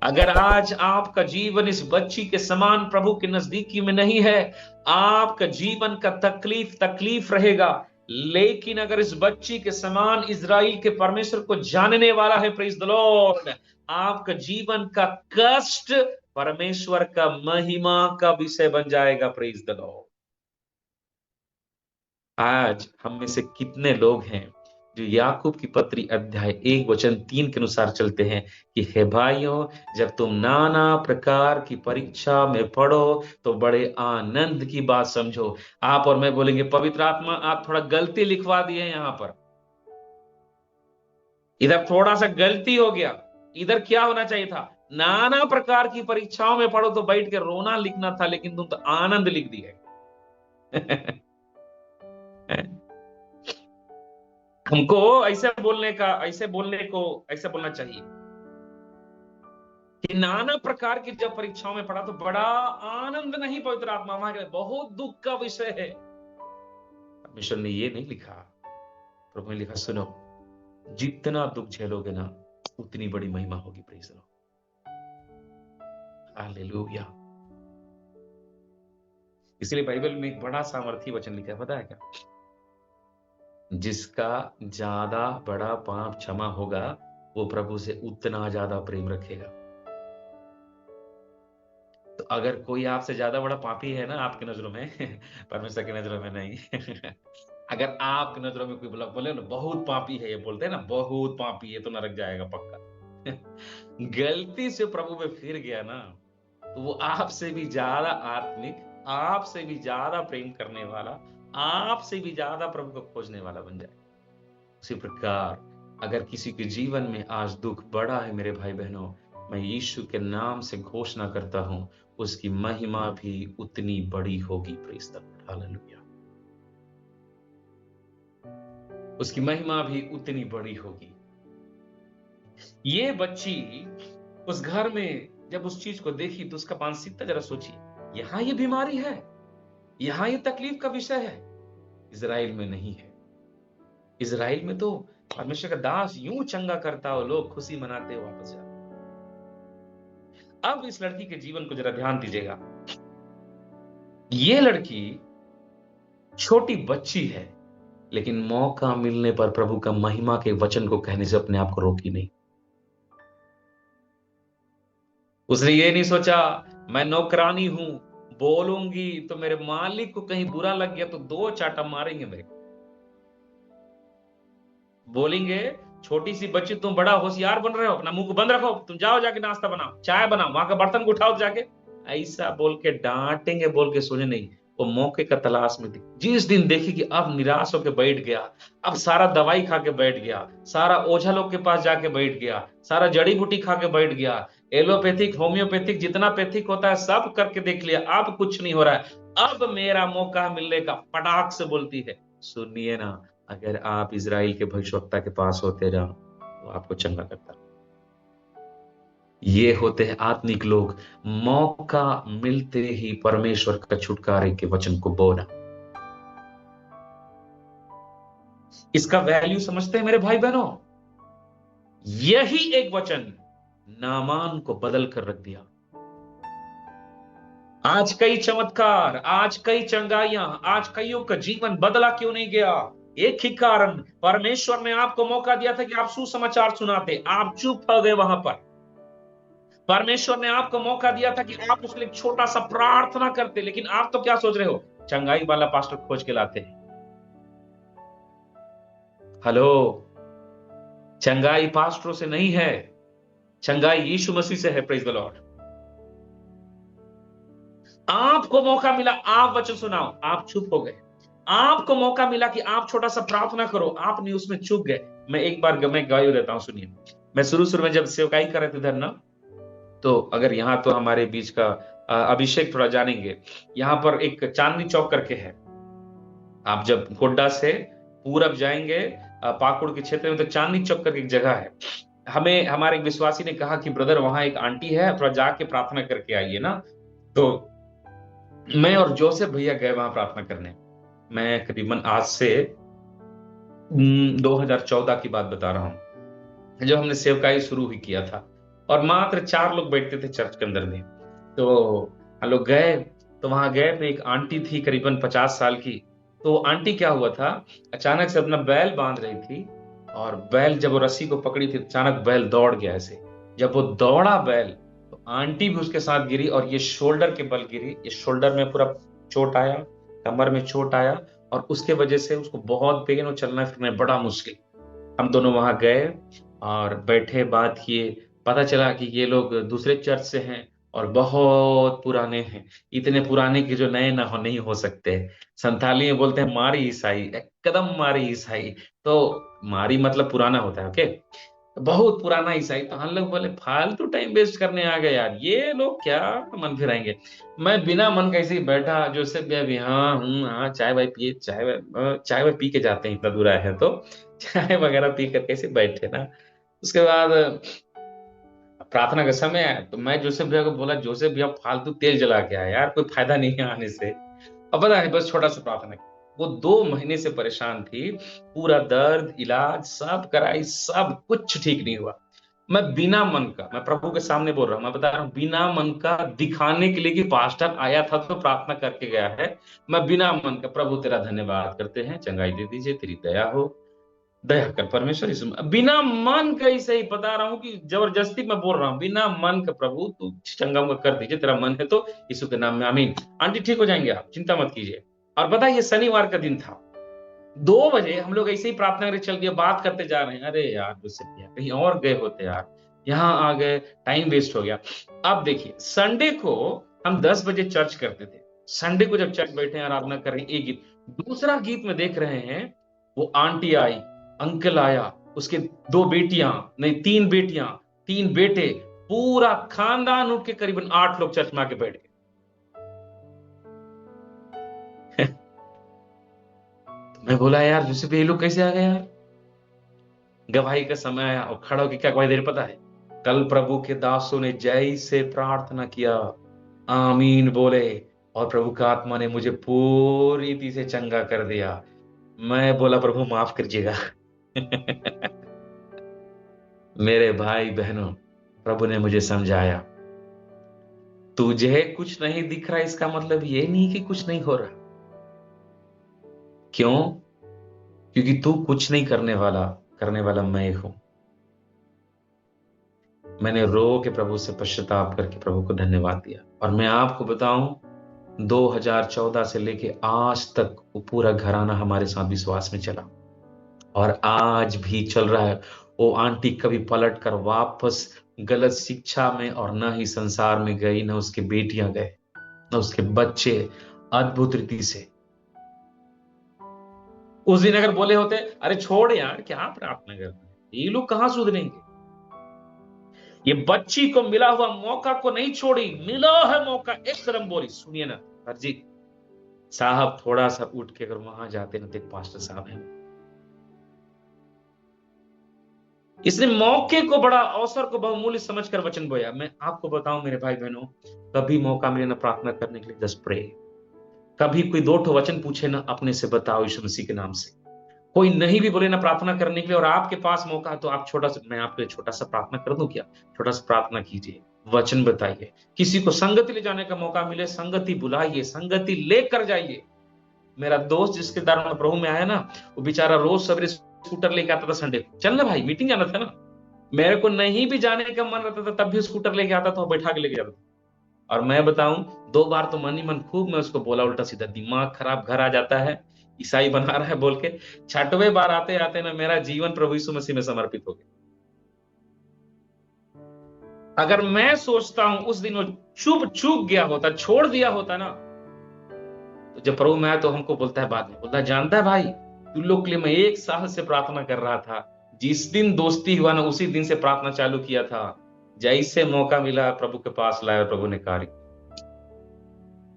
अगर आज आपका जीवन इस बच्ची के समान प्रभु के नजदीकी में नहीं है, आपका जीवन का तकलीफ रहेगा। लेकिन अगर इस बच्ची के समान इजराइल के परमेश्वर को जानने वाला है, प्रेज द लॉर्ड, आपका जीवन का कष्ट परमेश्वर का महिमा का विषय बन जाएगा। Praise the Lord. आज हम में से कितने लोग हैं जो याकूब की पत्री अध्याय 1 वचन 3 के अनुसार चलते हैं कि हे भाइयों, जब तुम नाना प्रकार की परीक्षा में पढ़ो तो बड़े आनंद की बात समझो। आप और मैं बोलेंगे, पवित्र आत्मा आप थोड़ा गलती लिखवा दिए यहां पर, इधर थोड़ा सा गलती हो गया। इधर क्या होना चाहिए था? नाना प्रकार की परीक्षाओं में पढ़ो तो बैठ के रोना लिखना था, लेकिन तुम तो आनंद लिख दिए। हमको ऐसे बोलना चाहिए कि नाना प्रकार की जब परीक्षाओं में पढ़ा तो बड़ा आनंद नहीं, पवित्र आत्मा हमारे लिए बहुत दुख का विषय है। परमेश्वर ने ये नहीं लिखा, प्रभु ने लिखा, सुनो, जितना दुख झेलोगे ना उतनी बड़ी महिमा होगी। Praise the Lord, hallelujah. इसलिए बाइबल में एक बड़ा सामर्थी वचन लिखा है, पता है क्या? जिसका ज्यादा बड़ा पाप क्षमा होगा वो प्रभु से उतना ज्यादा प्रेम रखेगा। तो अगर कोई आपसे ज्यादा बड़ा पापी है ना आपकी नजरों में, परमेश्वर की नजरों में नहीं। अगर आपकी नजरों में कोई बोले ना बहुत पापी है, ये बोलते हैं ना बहुत पापी है, तो नरक जाएगा पक्का। गलती से प्रभु में फिर गया ना, तो वो आपसे भी ज्यादा आत्मिक, आपसे भी ज्यादा प्रेम करने वाला, आपसे भी ज्यादा प्रभु को खोजने वाला बन जाए। उसी प्रकार अगर किसी के जीवन में आज दुख बड़ा है, मेरे भाई बहनों, मैं यीशु के नाम से घोषणा करता हूं, उसकी महिमा भी उतनी बड़ी होगी। Praise the Lord, hallelujah. उसकी महिमा भी उतनी बड़ी होगी। ये बच्ची उस घर में जब उस चीज को देखी तो उसका मानसिकता जरा सोचिए, यहां ये बीमारी है, यहां ये तकलीफ का विषय है, इजराइल में नहीं है। इजराइल में तो परमेश्वर का दास यूं चंगा करता हो, लोग खुशी मनाते हो वापस जाते। अब इस लड़की के जीवन को जरा ध्यान दीजिएगा। ये लड़की छोटी बच्ची है, लेकिन मौका मिलने पर प्रभु का महिमा के वचन को कहने से अपने आप को रोकी नहीं। उसने ये नहीं सोचा मैं नौकरानी हूं, बोलूंगी तो मेरे मालिक को कहीं बुरा लग गया तो 2 चाटा मारेंगे मेरे को। बोलेंगे छोटी सी बच्ची, तुम बड़ा होशियार बन रहे हो, अपना मुंह को बंद रखो, तुम जाओ जाके नाश्ता बनाओ, चाय बनाओ, वहां का बर्तन को उठाओ जाके, ऐसा बोल के डांटेंगे, बोल के सुने नहीं। वो मौके का तलाश में थी। जिस दिन देखी कि अब निराश होकर बैठ गया, अब सारा दवाई खा के बैठ गया, सारा ओझा लोग के पास जाके बैठ गया, सारा जड़ी बूटी खा के बैठ गया, एलोपैथिक होम्योपैथिक जितना पैथिक होता है सब करके देख लिया, अब कुछ नहीं हो रहा है, अब मेरा मौका मिलने का, पटाख से बोलती है, सुनिए ना, अगर आप इजराइल के भविष्यवक्ता के पास होते ना तो आपको चंगा करता। ये होते हैं आत्मिक लोग, मौका मिलते ही परमेश्वर का छुटकारे के वचन को बोला। इसका वैल्यू समझते हैं मेरे भाई बहनों? यही एक वचन नामान को बदल कर रख दिया। आज कई चमत्कार, आज कई चंगाइयां, आज कईयों का जीवन बदला क्यों नहीं गया? एक ही कारण, परमेश्वर ने आपको मौका दिया था कि आप सुसमाचार सुनाते, आप चुप हो गए वहां पर। परमेश्वर ने आपको मौका दिया था कि आप उसके लिए छोटा सा प्रार्थना करते, लेकिन आप तो क्या सोच रहे हो? चंगाई वाला पास्टर खोज के लाते हैं। हेलो, चंगाई पास्टरों से नहीं है, चंगाई यीशु मसीह से है। Praise the Lord. आपको मौका मिला, आप वचन सुनाओ, आप चुप हो गए। आपको मौका मिला कि आप छोटा सा प्रार्थना करो, आप नहीं, उसमें चूक गए। मैं एक बार मैं गवाही देता हूं, सुनिए। मैं शुरू शुरू में जब सेवकाई कर रहे थे इधर ना, तो अगर यहाँ तो हमारे बीच का अभिषेक थोड़ा जानेंगे, यहाँ पर एक चांदनी चौक करके है। आप जब गोड्डा से पूरब जाएंगे पाकुड़ के क्षेत्र में, तो चांदनी चौक करके एक जगह है। हमें हमारे एक विश्वासी ने कहा कि ब्रदर वहां एक आंटी है, थोड़ा जाके प्रार्थना करके आइए ना। तो मैं और जोसेफ भैया गए वहां प्रार्थना करने। मैं करीबन आज से 2014 की बात बता रहा हूं, जब हमने सेवकाई शुरू ही किया था, और मात्र 4 लोग बैठते थे चर्च के अंदर में। तो हम लोग गए, तो वहां गए तो एक आंटी थी करीबन 50 साल की। तो आंटी क्या हुआ था, अचानक से अपना बैल बांध रही थी, और बैल जब वो रस्सी को पकड़ी थी, अचानक बैल दौड़ गया ऐसे। जब वो दौड़ा बैल, तो आंटी भी उसके साथ गिरी, और ये शोल्डर के बल गिरी। ये शोल्डर में पूरा चोट आया, कमर में चोट आया, और उसके वजह से उसको बहुत पेन और चलना फिरना बड़ा मुश्किल। हम दोनों वहां गए और बैठे, बात किए। पता चला कि ये लोग दूसरे चर्च से हैं और बहुत पुराने हैं। इतने पुराने कि जो नए ना हो, नहीं हो सकते। संथाली में बोलते हैं मारी ईसाई, एकदम मारी ईसाई। तो मारी मतलब पुराना होता है, ओके। बहुत पुराना ईसाई। तो हम लोग बोले फालतू टाइम वेस्ट करने आ गए यार, ये लोग क्या मन फिराएंगे। मैं बिना मन का ऐसे ही बैठा, जोसेफ भैया भी हाँ हाँ, चाय वाय पिए, चाय वाय पी के जाते हैं, इतना दूर आए हैं तो चाय वगैरह पी कर कैसे बैठे ना। उसके बाद प्रार्थना का समय आया, तो मैं जोसेफ भैया को बोला, जोसेफ भैया फालतू तेल जला के आया यार, कोई फायदा नहीं है आने से। अब पता है, बस छोटा सा प्रार्थना किया। वो 2 महीने से परेशान थी, पूरा दर्द, इलाज सब कराई, सब कुछ ठीक नहीं हुआ। मैं बिना मन का, मैं प्रभु के सामने बोल रहा हूं, मैं बता रहा हूं, बिना मन का दिखाने के लिए कि पास्टर आया था तो प्रार्थना करके गया है। मैं बिना मन का, प्रभु तेरा धन्यवाद करते हैं, चंगाई दे दीजिए, तेरी दया हो, दया कर परमेश्वर इसमें। बिना मन का ही सही बता रहा हूं कि जबरदस्ती मैं बोल रहा हूं, बिना मन का, प्रभु तू चंगा मुंगा कर दीजिए, तेरा मन है तो, यीशु के नाम में आमीन। आंटी ठीक हो जाएंगे, आप चिंता मत कीजिए। और पता है, ये शनिवार का दिन था, 2 बजे हम लोग ऐसे ही प्रार्थना करके चल दिया, बात करते जा रहे हैं। अरे यार मुझसे किया, कहीं और गए होते यार, यहाँ आ गए, टाइम वेस्ट हो गया। अब देखिए, संडे को हम 10 बजे चर्च करते थे। संडे को जब चर्च बैठे हैं, आराधना कर रहे हैं, एक गीत, दूसरा गीत में देख रहे हैं, वो आंटी आई, अंकल आया, उसके 2 बेटियां, नहीं 3 बेटियां, 3 बेटे, पूरा खानदान उठ के करीबन 8 लोग चर्च में आके बैठ गए। मैं बोला यार यूसुफ, ये लोग कैसे आ गए यार। गवाही का समय आया, और खड़ा होकर क्या गवाही दे रहे पता है, कल प्रभु के दासों ने जैसे प्रार्थना किया, आमीन बोले, और प्रभु का आत्मा ने मुझे पूरी रीति से चंगा कर दिया। मैं बोला प्रभु माफ कीजिएगा। मेरे भाई बहनों, प्रभु ने मुझे समझाया, तुझे कुछ नहीं दिख रहा, इसका मतलब ये नहीं कि कुछ नहीं हो रहा। क्यों? क्योंकि तू कुछ नहीं करने वाला मैं हूं। मैंने रो के प्रभु से पश्चाताप करके प्रभु को धन्यवाद दिया। और मैं आपको बताऊं, 2014 से लेके आज तक वो पूरा घराना हमारे साथ विश्वास में चला, और आज भी चल रहा है। वो आंटी कभी पलट कर वापस गलत शिक्षा में और न ही संसार में गई, न उसके बेटियां गए, न उसके बच्चे, अद्भुत रीति से। उस दिन अगर बोले होते अरे छोड़ यार, क्या प्रार्थना करते हैं, ये लोग कहां सुधरेंगे। ये बच्ची को मिला हुआ मौका को नहीं छोड़ी, मिला है मौका, एक कदम बोली। सुनिए ना सर जी, साहब थोड़ा सा उठ के अगर वहां जाते ना, देख पास्टर साहब हैं, इसने मौके को बड़ा, अवसर को बहुमूल्य समझकर वचन बोया। मैं आपको बताऊं मेरे भाई बहनों, कभी मौका मिले ना प्रार्थना करने के लिए, जस्ट प्रे। कभी कोई 2 वचन पूछे ना, अपने से बताओ यीशु मसीह के नाम से। कोई नहीं भी बोले ना प्रार्थना करने के लिए, और आपके पास मौका है, तो आप छोटा सा, मैं आपके लिए छोटा सा प्रार्थना कर दूं क्या? छोटा सा प्रार्थना कीजिए, वचन बताइए। किसी को संगति ले जाने का मौका मिले, संगति बुलाइए, संगति लेकर जाइए। मेरा दोस्त जिसके द्वारा मैं प्रभु में आया ना, वो बेचारा रोज सवेरे स्कूटर लेके आता था, संडे को चल ना भाई मीटिंग जाना था ना, मेरे को नहीं भी जाने का मन रहता था, तब भी स्कूटर लेके आता था और बैठा के लेके जाता था। और मैं बताऊं, 2 बार तो मन ही मन खूब मैं उसको बोला उल्टा सीधा, दिमाग खराब, घर आ जाता है, ईसाई बना रहा है बोल के। 6वें बार आते आते ना मेरा जीवन प्रभु यीशु मसीह में समर्पित हो गया। अगर मैं सोचता हूं उस दिन वो चूक गया होता, छोड़ दिया होता ना, तो जब प्रभु मैं तो हमको बोलता है, बाद में बोलता है, जानता है भाई, तू लोग के लिए मैं 1 साल से प्रार्थना कर रहा था। जिस दिन दोस्ती हुआ ना, उसी दिन से प्रार्थना चालू किया था। जैसे मौका मिला प्रभु के पास लाया, प्रभु ने कार्य।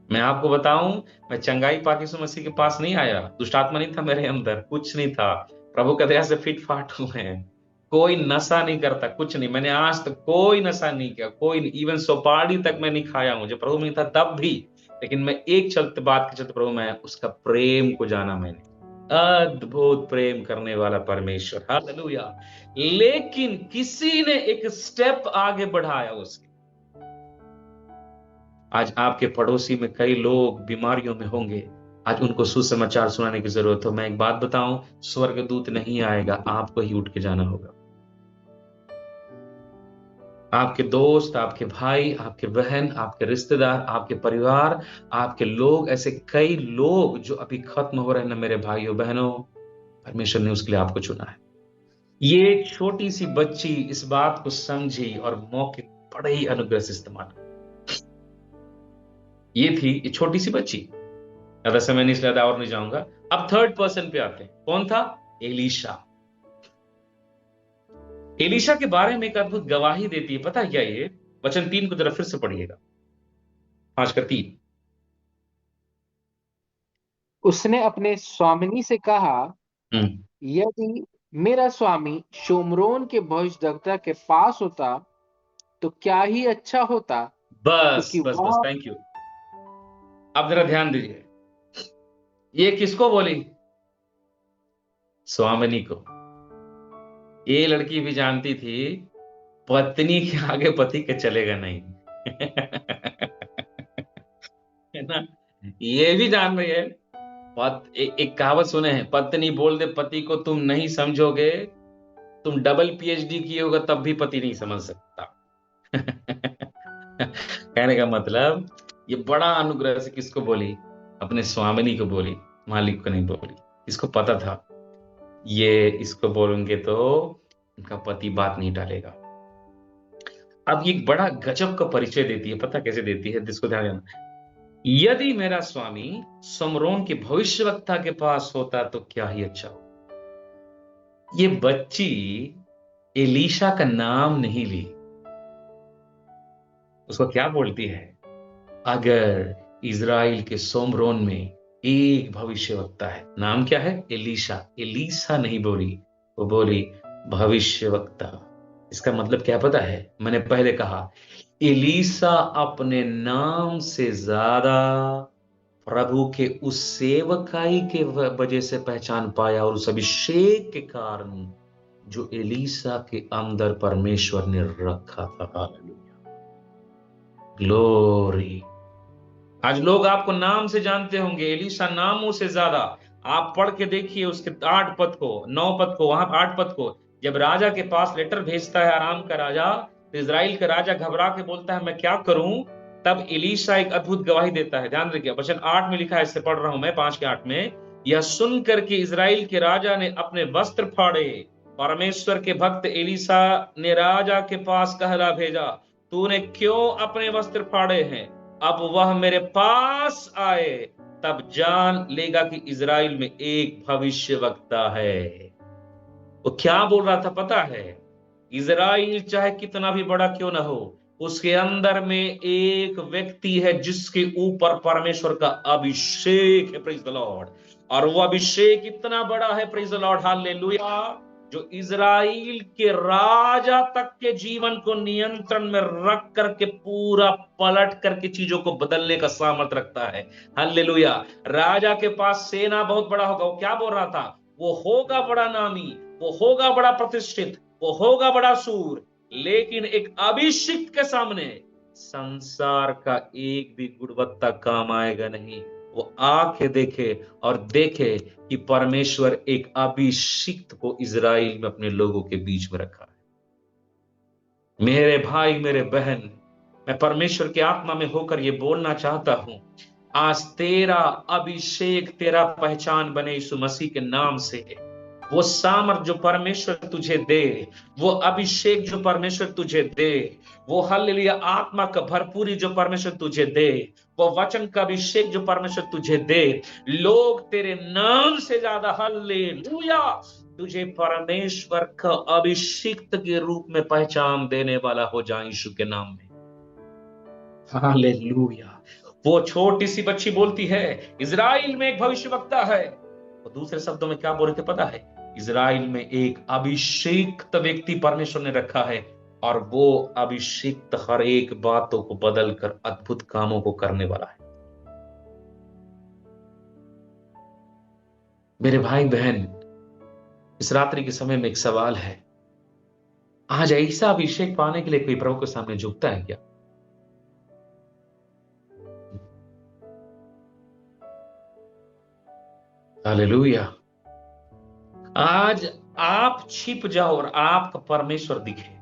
मैं आपको बताऊं, मैं चंगाई पाके यीशु मसीह के पास नहीं आया, दुष्ट आत्मा नहीं था मेरे अंदर, कुछ नहीं था। प्रभु का दया से फिट फाट हुए हैं। कोई नशा नहीं करता, कुछ नहीं। मैंने आज तक कोई नशा नहीं किया, कोई नहीं, इवन सोपारी तक मैं नहीं खाया हूं। जब प्रभु में था तब भी। लेकिन मैं एक चलते बात के चलते प्रभु में उसका प्रेम को जाना मैंने। अद्भुत प्रेम करने वाला परमेश्वर, हालेलुया। लेकिन किसी ने एक स्टेप आगे बढ़ाया उसके। आज आपके पड़ोसी में कई लोग बीमारियों में होंगे, आज उनको सुसमाचार सुनाने की जरूरत हो। मैं एक बात बताऊं, स्वर्गदूत नहीं आएगा, आपको ही उठ के जाना होगा। आपके दोस्त, आपके भाई, आपके बहन, आपके रिश्तेदार, आपके परिवार, आपके लोग, ऐसे कई लोग जो अभी खत्म हो रहे हैं ना मेरे भाइयों बहनों, परमेश्वर ने उसके लिए आपको चुना है। ये एक छोटी सी बच्ची इस बात को समझी और मौके बड़े ही अनुग्रह से इस्तेमाल। ये थी ये छोटी सी बच्ची। ज्यादा समय नहीं, ज्यादा और नहीं जाऊंगा। अब थर्ड पर्सन पे आते हैं। कौन था? एलीशा। एलीशा के बारे में एक अद्भुत गवाही देती है, पता है क्या? ये वचन 3 को जरा फिर से पढ़िएगा, 5 का 3। उसने अपने स्वामिनी से कहा, हम्म। यदि मेरा स्वामी शोमरोन के भविष्यद्वक्ता के पास होता तो क्या ही अच्छा होता, बस क्योंकि बस बस, वह थैंक यू। अब जरा ध्यान दीजिए, ये किसको बोली? स्वामिनी को। ये लड़की भी जानती थी पत्नी के आगे पति के चलेगा नहीं। है ना? ये भी जान रही है। एक कहावत सुने हैं, पत्नी बोल दे पति को तुम नहीं समझोगे, तुम डबल पीएचडी किए होगा तब भी पति नहीं समझ सकता। कहने का मतलब, ये बड़ा अनुग्रह से किसको बोली? अपने स्वामिनी को बोली, मालिक को नहीं बोली। इसको पता था ये इसको बोलेंगे तो उनका पति बात नहीं टालेगा। अब ये एक बड़ा गजब का परिचय देती है, पता कैसे देती है? जिसको ध्यान देना, यदि मेरा स्वामी समरोन के भविष्यवक्ता के पास होता तो क्या ही अच्छा हो। ये बच्ची एलीशा का नाम नहीं ली। उसको क्या बोलती है? अगर इज़राइल के सोमरोन में एक भविष्यवक्ता है, नाम क्या है? एलीशा। एलीशा नहीं बोली, वो बोली भविष्यवक्ता। इसका मतलब क्या पता है? मैंने पहले कहा, एलीशा अपने नाम से ज्यादा प्रभु के उस सेवकाई के वजह से पहचान पाया, और उस अभिषेक के कारण जो एलीशा के अंदर परमेश्वर ने रखा था। Hallelujah, glory. आज लोग आपको नाम से जानते होंगे, एलीशा नामों से ज्यादा। आप पढ़ के देखिए उसके 8 पद को, 9 पद को, वहां 8 पद को। जब राजा के पास लेटर भेजता है आराम का राजा, तो इजराइल का राजा घबरा के बोलता है मैं क्या करूं? तब एलीशा एक अद्भुत गवाही देता है। ध्यान रखिए, वचन 8 में लिखा है, इससे पढ़ रहा हूं मैं, 5 के 8 में। यह सुन करके इजराइल के राजा ने अपने वस्त्र फाड़े। परमेश्वर के भक्त एलीशा ने राजा के पास कहला भेजा, तूने क्यों अपने वस्त्र फाड़े हैं? अब वह मेरे पास आए, तब जान लेगा कि इजराइल में एक भविष्यवक्ता है। वो क्या बोल रहा था पता है? इजराइल चाहे कितना भी बड़ा क्यों ना हो, उसके अंदर में एक व्यक्ति है जिसके ऊपर परमेश्वर का अभिषेक है। Praise the Lord. और वो अभिषेक इतना बड़ा है, प्रेज द लॉर्ड, हालेलुया, जो इजराइल के राजा तक के जीवन को नियंत्रण में रख करके पूरा पलट करके चीजों को बदलने का सामर्थ्य रखता है। हालेलुया। राजा के पास सेना बहुत बड़ा होगा। वो क्या बोल रहा था? वो होगा बड़ा नामी, वो होगा बड़ा प्रतिष्ठित, वो होगा बड़ा सूर, लेकिन एक अभिषिक्त के सामने संसार का एक भी गुणवत्ता काम आएगा नहीं। वो आके देखे और देखे कि परमेश्वर एक अभिषिक्त को इजराइल में अपने लोगों के बीच में रखा है। मेरे भाई, मेरे बहन, मैं परमेश्वर की आत्मा में होकर ये बोलना चाहता हूं, आज तेरा अभिषेक, तेरा पहचान बने यीशु मसीह के नाम से। वो सामर्थ जो परमेश्वर तुझे दे, वो अभिषेक जो परमेश्वर तुझे दे, वो हालेलुया आत्मा का भरपूरी जो परमेश्वर तुझे दे, वो वचन का अभिषेक जो परमेश्वर तुझे दे, लोग तेरे नाम से ज्यादा हालेलुया तुझे परमेश्वर का अभिषिक्त के रूप में पहचान देने वाला हो जाए यीशु के नाम में। हालेलुया। वो छोटी सी बच्ची बोलती है इजराइल में एक भविष्यवक्ता है, वो दूसरे शब्दों में क्या बोल रहे थे पता है? इजराइल में एक अभिषिक्त व्यक्ति परमेश्वर ने रखा है, और वो अभिषिक्त हर एक बातों को बदलकर अद्भुत कामों को करने वाला है। मेरे भाई बहन, इस रात्रि के समय में एक सवाल है, आज ऐसा अभिषेक पाने के लिए कोई प्रभु के सामने झुकता है क्या? हालेलुया। आज आप छिप जाओ और आपका परमेश्वर दिखे।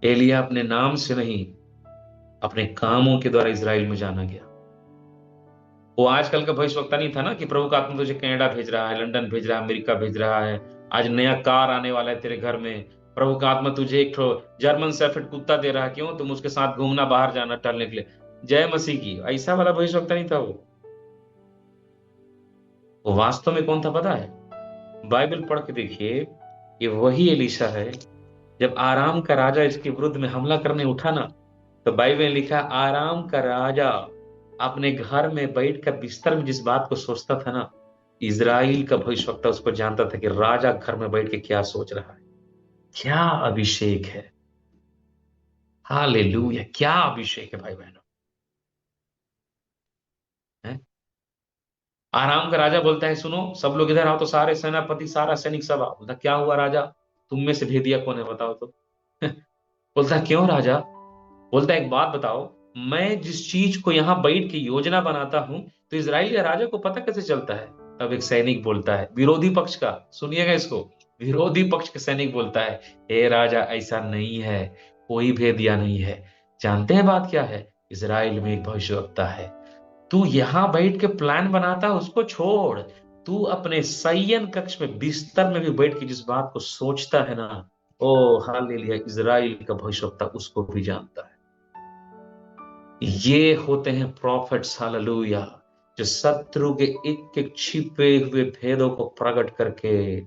एलिया अपने नाम से नहीं, अपने कामों के द्वारा इजराइल में जाना गया। वो आजकल का भविष्यवक्ता नहीं था ना कि प्रभु का आत्मा तुझे कनाडा भेज रहा है, लंदन भेज रहा है, अमेरिका भेज रहा है, आज नया कार आने वाला है तेरे घर में, प्रभु का आत्मा तुझे एक जर्मन शेफर्ड कुत्ता दे रहा है, क्यों? तुम उसके साथ घूमना, बाहर जाना, टहलने के लिए। जय मसीह की। ऐसा वाला भविष्यवक्ता नहीं था वो वास्तव में कौन था पता है? बाइबल पढ़ के देखिए, ये वही एलीशा है। जब आराम का राजा इसके विरुद्ध में हमला करने उठा ना, तो बाइबल में लिखा आराम का राजा अपने घर में बैठकर बिस्तर में जिस बात को सोचता था ना, इजराइल का भविष्यवक्ता उसको जानता था कि राजा घर में बैठ के क्या सोच रहा है। क्या अभिषेक है! हालेलुया, क्या अभिषेक है भाई बहनों। हैं? आराम का राजा बोलता है सुनो सब लोग इधर आओ, तो सारे सेनापति, सारा सैनिक सब आओ। बोलता क्या हुआ राजा, तुम में से भेदिया कौन है बताओ तो। बोलता क्यों राजा? बोलता एक बात बताओ, मैं जिस चीज को यहां बैठ के योजना बनाता हूं, तो इजराइल या राजा को पता कैसे चलता है? तब एक सैनिक बोलता है, विरोधी पक्ष का, सुनिएगा इसको, विरोधी पक्ष का सैनिक बोलता है, हे राजा ऐसा नहीं है, कोई भेदिया नहीं है। जानते हैं बात क्या है? इजराइल में एक भविष्यवक्ता है। तू यहां बैठ के प्लान बनाता है उसको छोड़, तू अपने शयन कक्ष में बिस्तर में भी बैठ के जिस बात को सोचता है ना, ओ हालेलुया, इजराइल का भविष्यवक्ता उसको भी जानता है। ये होते हैं प्रॉफिट्स, हालेलुया, जो शत्रु के एक एक छिपे हुए भेदों को प्रकट करके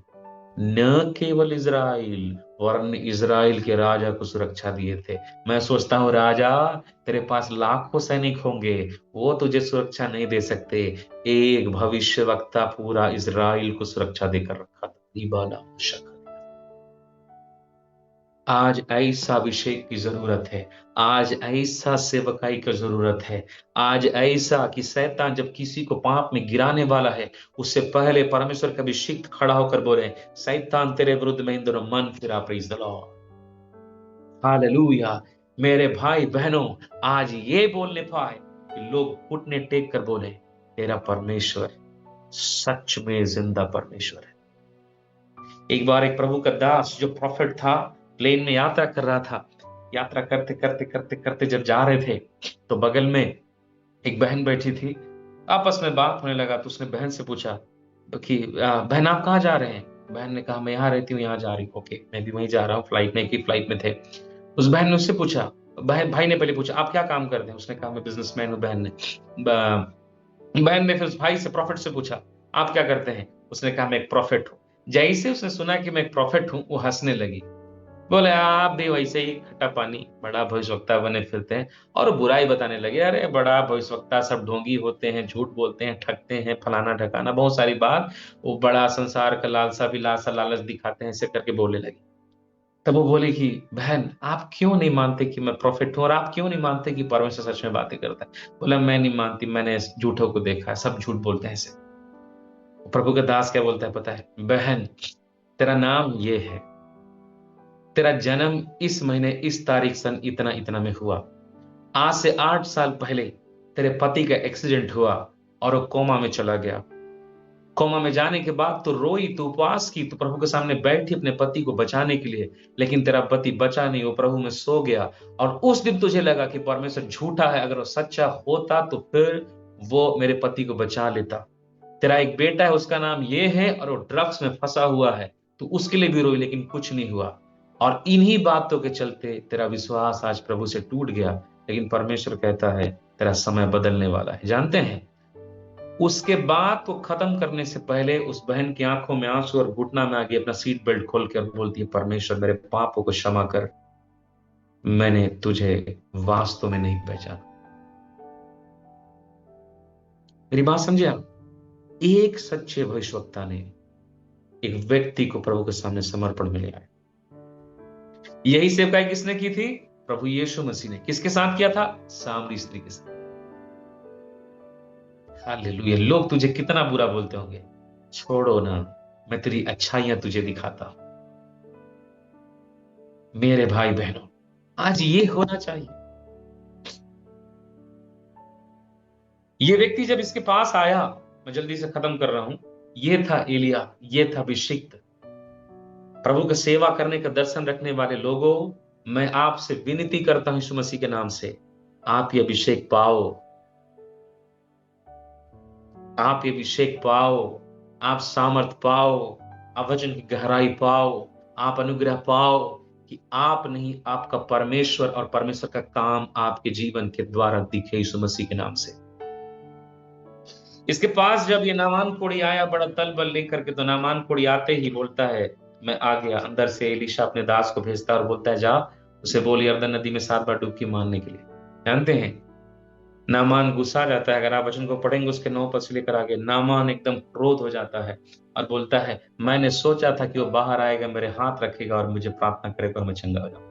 न केवल इजराइल वरन इजराइल के राजा को सुरक्षा दिए थे। मैं सोचता हूं राजा, तेरे पास लाखों सैनिक होंगे, वो तुझे सुरक्षा नहीं दे सकते। एक भविष्यवक्ता पूरा इजराइल को सुरक्षा देकर रखा था। इबादा शक। आज ऐसा अभिषेक की जरूरत है, आज ऐसा सेवकाई की जरूरत है, आज ऐसा कि शैतान जब किसी को पाप में गिराने वाला है, उससे पहले परमेश्वर का अभिषेक खड़ा होकर बोले शैतान तेरे विरुद्ध में इन दोनों मन फिरा। Praise the Lord, hallelujah. मेरे भाई बहनों, आज ये बोलने पाए कि लोग घुटने टेक कर बोले तेरा परमेश्वर सच में जिंदा परमेश्वर है। एक बार एक प्रभु का दास जो प्रॉफिट था, प्लेन में यात्रा कर रहा था। यात्रा करते करते करते करते जब जा रहे थे, तो बगल में एक बहन बैठी थी। आपस में बात होने लगा, तो उसने बहन से पूछा कि बहन आप कहाँ जा रहे हैं? बहन ने कहा मैं यहाँ रहती हूँ, यहाँ जा रही हूँ। ओके, मैं भी वहीं जा रहा हूँ, फ्लाइट में, एक ही फ्लाइट में थे। उस बहन ने उससे पूछा, भाई ने पहले पूछा आप क्या काम करते हैं? उसने कहा मैं बिजनेसमैन हूँ। बहन ने फिर उस भाई से, प्रॉफिट से पूछा आप क्या करते हैं? उसने कहा मैं एक प्रॉफिट हूँ। जैसे उसने सुना कि मैं एक प्रॉफिट हूँ, वो हंसने लगी। बोले आप भी वैसे ही खट्टा पानी बड़ा भविष्यवक्ता बने फिरते हैं, और बुराई बताने लगे, अरे बड़ा भविष्यवक्ता सब ढोंगी होते हैं, झूठ बोलते हैं, ठगते हैं, फलाना ढकाना, बहुत सारी बात, वो बड़ा संसार का लालसा विलासा लालच दिखाते हैं, ऐसे करके बोलने लगे। तब वो बोले कि बहन आप क्यों नहीं मानते कि मैं प्रॉफिट हूं, और आप क्यों नहीं मानते कि परमेश्वर सच में बातें करता है? बोला मैं नहीं मानती, मैंने झूठों को देखा है, सब झूठ बोलते हैं ऐसे। प्रभु का दास क्या बोलता है पता है? बहन तेरा नाम ये है, तेरा जन्म इस महीने इस तारीख सन इतना इतना में हुआ, आज से 8 साल पहले तेरे पति का एक्सीडेंट हुआ और वो कोमा में चला गया। कोमा में जाने के बाद तो रोई, तो उपवास की, तो प्रभु के सामने बैठी अपने पति को बचाने के लिए, लेकिन तेरा पति बचा नहीं, वो प्रभु में सो गया। और उस दिन तुझे लगा कि परमेश्वर झूठा है, अगर वो सच्चा होता तो फिर वो मेरे पति को बचा लेता। तेरा एक बेटा है, उसका नाम ये है, और वो ड्रग्स में फंसा हुआ है, तो उसके लिए भी रोई, लेकिन कुछ नहीं हुआ। और इन्हीं बातों के चलते तेरा विश्वास आज प्रभु से टूट गया, लेकिन परमेश्वर कहता है तेरा समय बदलने वाला है। जानते हैं, उसके बात को खत्म करने से पहले उस बहन की आंखों में आंसू और घुटना में आगे अपना सीट बेल्ट खोल कर बोलती है, परमेश्वर मेरे पापों को क्षमा कर, मैंने तुझे वास्तव में नहीं पहचाना। मेरी बात समझे आप? एक सच्चे भविष्यवक्ता ने एक व्यक्ति को प्रभु के सामने समर्पण में ले आया। यही सेवकाई किसने की थी? प्रभु यीशु मसीह ने। किसके साथ किया था? सामरी स्त्री के साथ। हालेलुया। लोग तुझे कितना बुरा बोलते होंगे, छोड़ो ना, मैं तेरी अच्छाइयां तुझे दिखाता हूं। मेरे भाई बहनों, आज ये होना चाहिए। ये व्यक्ति जब इसके पास आया, मैं जल्दी से खत्म कर रहा हूं, ये था एलिया, ये था अभिषिक्त। प्रभु की सेवा करने का दर्शन रखने वाले लोगों, मैं आपसे विनती करता हूं यीशु मसीह के नाम से, आप ये अभिषेक पाओ, आप ये अभिषेक पाओ, आप सामर्थ पाओ, आप वचन की गहराई पाओ, आप अनुग्रह पाओ, कि आप नहीं, आपका परमेश्वर और परमेश्वर का काम आपके जीवन के द्वारा दिखे यीशु मसीह के नाम से। इसके पास जब ये नामान कोढ़ी आया बड़ा तल बल लेकर के, तो नामान कोढ़ी आते ही बोलता है मैं आ गया। अंदर से एलीशा अपने दास को भेजता है और बोलता है जा, उसे बोल यरदन नदी में 7 बार डुबकी मारने के लिए। जानते हैं, नामान गुस्सा जाता है। अगर आप वचन को पढ़ेंगे उसके 9 पद से लेकर आगे, नामान एकदम क्रोध हो जाता है और बोलता है मैंने सोचा था कि वो बाहर आएगा, मेरे हाथ रखेगा और मुझे प्रार्थना करेगा और मैं चंगा हो जाऊं,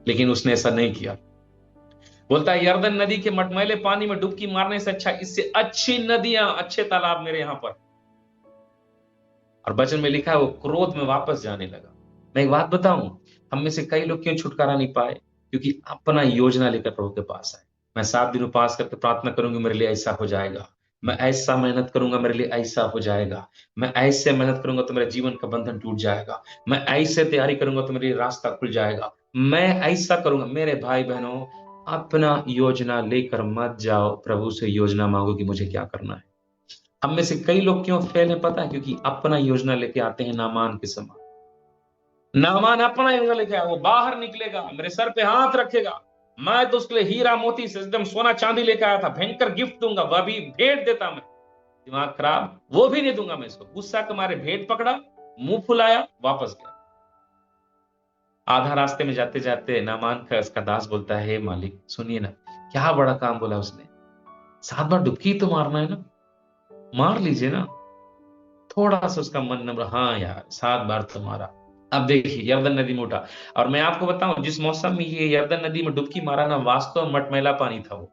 लेकिन उसने ऐसा नहीं किया। बोलता है यरदन नदी के मटमैले पानी में डुबकी मारने से अच्छा, इससे अच्छी नदियां, अच्छे तालाब मेरे यहां पर। और वचन में लिखा है वो क्रोध में वापस जाने लगा। मैं एक बात बताऊं, हम में से कई लोग क्यों छुटकारा नहीं पाए? क्योंकि अपना योजना लेकर प्रभु के पास आए। मैं 7 दिन उपास करके प्रार्थना करूंगी, मेरे लिए ऐसा हो जाएगा। मैं ऐसा मेहनत करूंगा, मेरे लिए ऐसा हो जाएगा। मैं ऐसे मेहनत करूंगा तो मेरे जीवन का बंधन टूट जाएगा। मैं ऐसे तैयारी करूंगा तो मेरे लिए रास्ता खुल जाएगा। मैं ऐसा करूंगा। मेरे भाई बहनों, अपना योजना लेकर मत जाओ, प्रभु से योजना मांगो कि मुझे क्या करना है। हम में से कई लोग क्यों फेल है पता है? क्योंकि अपना योजना लेके आते हैं नामान के समान। नामान अपना योजना लेके आया, वो बाहर निकलेगा, मेरे सर पे हाथ रखेगा, मैं तो उसके लिए हीरा मोती से एकदम सोना चांदी लेके आया था, भयंकर गिफ्ट दूंगा, वह भी भेंट देता मैं। दिमाग खराब, वो भी नहीं दूंगा मैं इसको। गुस्सा के मारे भेंट पकड़ा, मुंह फुलाया, वापस गया। आधा रास्ते में जाते जाते नामान का उसका दास बोलता है, हे मालिक सुनिए ना, क्या बड़ा काम बोला उसने, 7 बार डुबकी तो मारना है ना, मार लीजिए ना। थोड़ा सा उसका मन नम्र, हाँ यार 7 बार तो मारा। अब देखिए यरदन नदी में उठा, और मैं आपको बताऊं जिस मौसम में ये यरदन नदी में डुबकी मारा ना, वास्तव में मटमैला पानी था वो।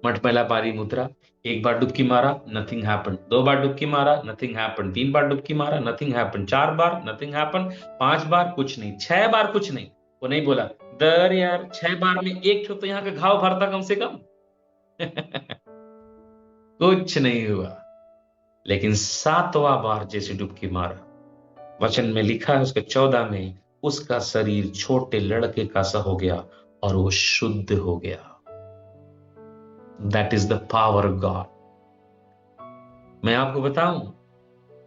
मटमैला पानी में उतरा, 1 बार डुबकी मारा, नथिंग हैपन। 2 बार डुबकी मारा, नथिंग हैपन। 3 बार डुबकी मारा, नथिंग हैपन। 4 बार, नथिंग हैपन। 5 बार, कुछ नहीं। 6 बार, कुछ नहीं। वो नहीं बोला दर यार, 6 बार में एक ठो तो यहाँ का घाव भरता कम से कम। कुछ नहीं हुआ। लेकिन 7वां बार जैसे डुबकी मारा, वचन में लिखा है उसके 14 में, उसका शरीर छोटे लड़के का सा हो गया और वो शुद्ध हो गया। That is the power of God. मैं आपको बताऊं,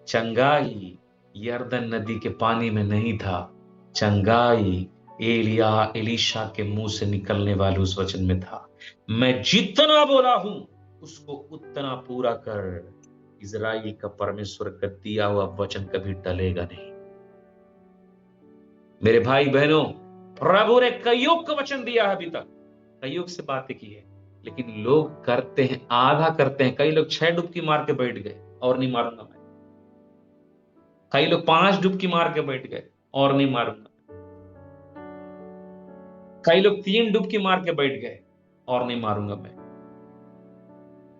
चंगाई यरदन नदी के पानी में नहीं था, चंगाई एलीशा के मुंह से निकलने वाले उस वचन में था। मैं जितना बोला हूं उसको उतना पूरा कर। इजराइल का परमेश्वर का दिया हुआ वचन कभी टलेगा नहीं। मेरे भाई बहनों, प्रभु ने कईयों को वचन दिया है, अभी तक कईयों से बातें की है, लेकिन लोग करते हैं आधा करते हैं। कई लोग 6 डुबकी मार के बैठ गए और नहीं मारूंगा मैं। कई लोग 5 डुबकी मार के बैठ गए और नहीं मारूंगा। कई लोग 3 डुबकी मार के बैठ गए और नहीं मारूंगा मैं।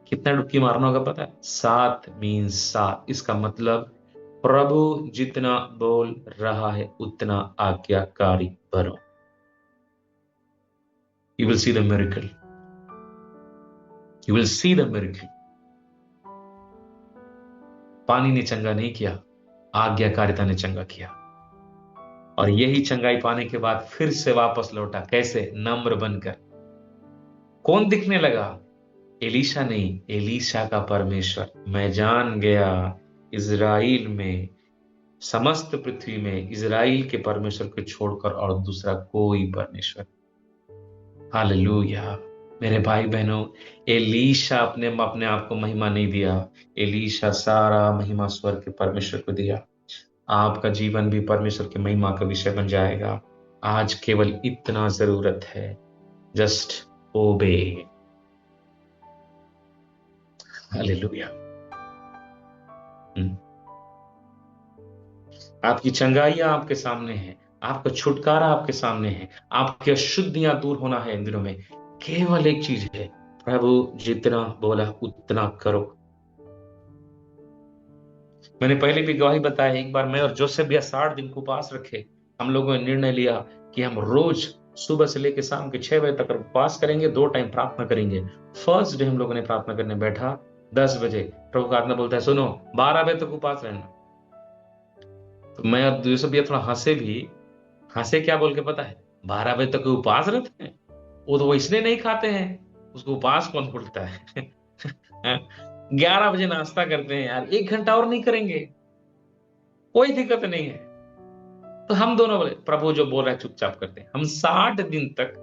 कितना डुबकी मारना होगा पता है? 7 मीन्स 7। इसका मतलब प्रभु जितना बोल रहा है उतना आज्ञाकारी बनो। You will see the miracle. You will see the miracle. पानी ने चंगा नहीं किया, आज्ञाकारिता ने चंगा किया। और यही चंगाई पाने के बाद फिर से वापस लौटा। कैसे? नम्र बनकर। कौन दिखने लगा? एलीशा नहीं, एलीशा का परमेश्वर। मैं जान गया इज़राइल में, समस्त पृथ्वी में इज़राइल के परमेश्वर को छोड़कर और दूसरा कोई परमेश्वर। हालेलुया। मेरे भाई बहनों, एलीशा अपने अपने आप को महिमा नहीं दिया, एलीशा सारा महिमा स्वर्ग के परमेश्वर को दिया। आपका जीवन भी परमेश्वर की महिमा का विषय बन जाएगा। आज केवल इतना जरूरत है, जस्ट ओबे। हालेलुया। आपकी चंगाइयां आपके सामने है, आपका छुटकारा आपके सामने है, आपकी अशुद्धियां दूर होना है इन दिनों में। केवल एक चीज है, प्रभु जितना बोला उतना करो। मैंने पहले भी गवाही बताया, एक बार मैं और जोसेफ भैया 60 दिन को उपवास रखे। हम लोगों ने निर्णय लिया कि हम रोज सुबह से लेकर शाम के 6 बजे तक उपवास करेंगे, 2 टाइम प्रार्थना करेंगे। फर्स्ट डे हम लोगों ने प्रार्थना करने बैठा 10 बजे, प्रभु का आत्मा बोलता है सुनो 12 बजे तक उपवास रहना। तो मैं और जोसेफ भैया थोड़ा हंसे भी। हंसे क्या बोल के पता है? 12 बजे तक उपवास रहते हैं, वो तो वो इसलिए नहीं खाते हैं, उसको उपवास कौन बोलता है? 11 बजे नाश्ता करते हैं यार, 1 घंटा और नहीं करेंगे, कोई दिक्कत नहीं है। तो हम दोनों बोले प्रभु जो बोल रहा है चुपचाप करते हैं। हम 60 दिन तक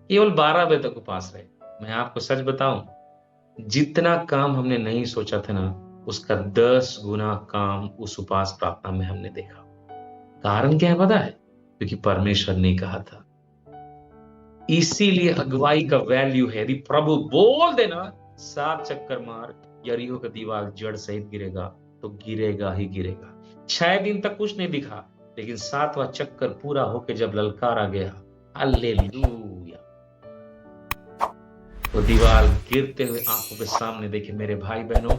केवल 12 बजे तक उपवास रहे। मैं आपको सच बताऊं, जितना काम हमने नहीं सोचा था ना, उसका 10 गुना काम उस उपवास प्रार्थना में हमने देखा। कारण क्या है पता है? क्योंकि परमेश्वर ने कहा था। इसीलिए अगुवाई का वैल्यू है। यदि प्रभु बोल देना 7 चक्कर मार, यरीहो का दीवार जड़ सहित गिरेगा, तो गिरेगा ही गिरेगा। 6 दिन तक कुछ नहीं दिखा, लेकिन 7वां चक्कर पूरा होके जब ललकारा गया, हालेलुया, तो दीवार गिरते हुए आंखों के सामने देखे। मेरे भाई बहनों,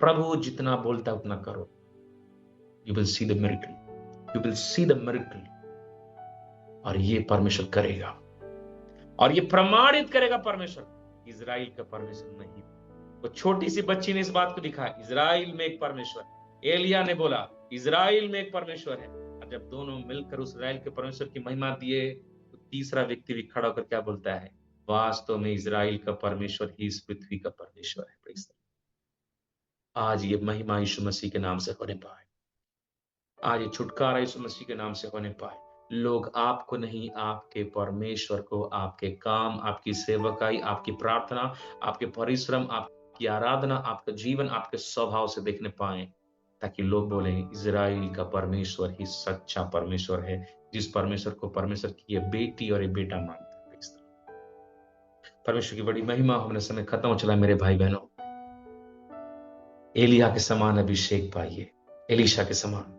प्रभु जितना बोलता है उतना करो। You will see the miracle, you will see the miracle. और ये परमेश्वर करेगा, और ये प्रमाणित करेगा परमेश्वर, इजराइल का परमेश्वर नहीं। वो छोटी सी बच्ची ने इस बात को दिखा, इजराइल में एक परमेश्वर। एलिया ने बोला इजराइल में एक परमेश्वर है। और जब दोनों मिलकर उस इजराइल के परमेश्वर की महिमा दिए, तो तीसरा व्यक्ति भी खड़ा होकर क्या बोलता है? वास्तव में इजराइल का परमेश्वर ही इस पृथ्वी का परमेश्वर है। Praise the Lord. आज ये महिमा यीशु मसीह के नाम से होने पाए, आज ये छुटकारा यीशु मसीह के नाम से होने पाए। लोग आपको नहीं, आपके परमेश्वर को, आपके काम, आपकी सेवकाई, आपकी प्रार्थना, आपके परिश्रम, आपकी आराधना, आपका जीवन, आपके स्वभाव से देखने पाए, ताकि लोग बोलें इजराइल का परमेश्वर ही सच्चा परमेश्वर है, जिस परमेश्वर को परमेश्वर की ये बेटी और ये बेटा मानता है। परमेश्वर की बड़ी महिमा। हमने समय खत्म हो चला मेरे भाई बहनों। एलिया के समान अभिषेक पाइए, एलीशा के समान,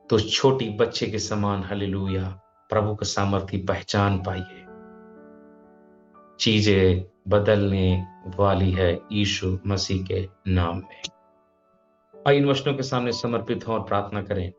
तो छोटी बच्चे के समान हालेलुया प्रभु का सामर्थ्य पहचान पाइए। चीजें बदलने वाली है यीशु मसीह के नाम में। आइए इन वचनों के सामने समर्पित हों और प्रार्थना करें।